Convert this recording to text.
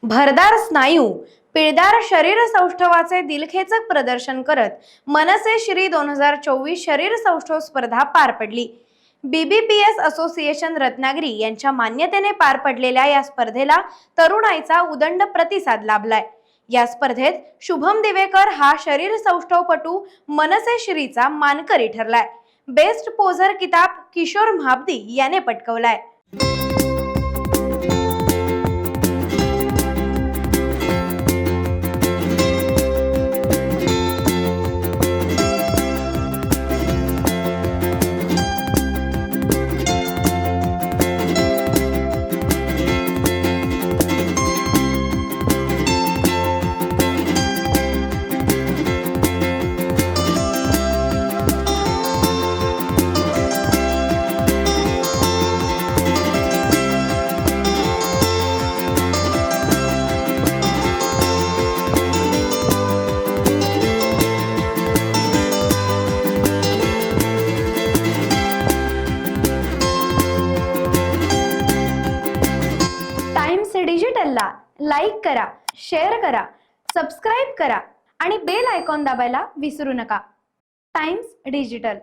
भरदार स्नायू, पिळदार शरीर सौष्ठवाचे दिलखेचक प्रदर्शन करत मनसे श्री 2024 शरीर सौष्ठव स्पर्धा पार पडली। BBPS असोसिएशन रत्नागिरी यांच्या मान्यतेने पार पडलेल्या या स्पर्धेला तरुणाईचा उदंड प्रतिसाद लाभलाय। या स्पर्धेत शुभम दिवेकर हा शरीर सौष्ठवपटू मनसे श्रीचा मानकरी ठरलाय। बेस्ट पोझर किताब किशोर महाबदी याने पटकवलाय। टाइम्स डिजिटलला लाईक करा, शेअर करा, सबस्क्राइब करा आणि बेल आयकॉन दाबायला विसरू नका। Times digital.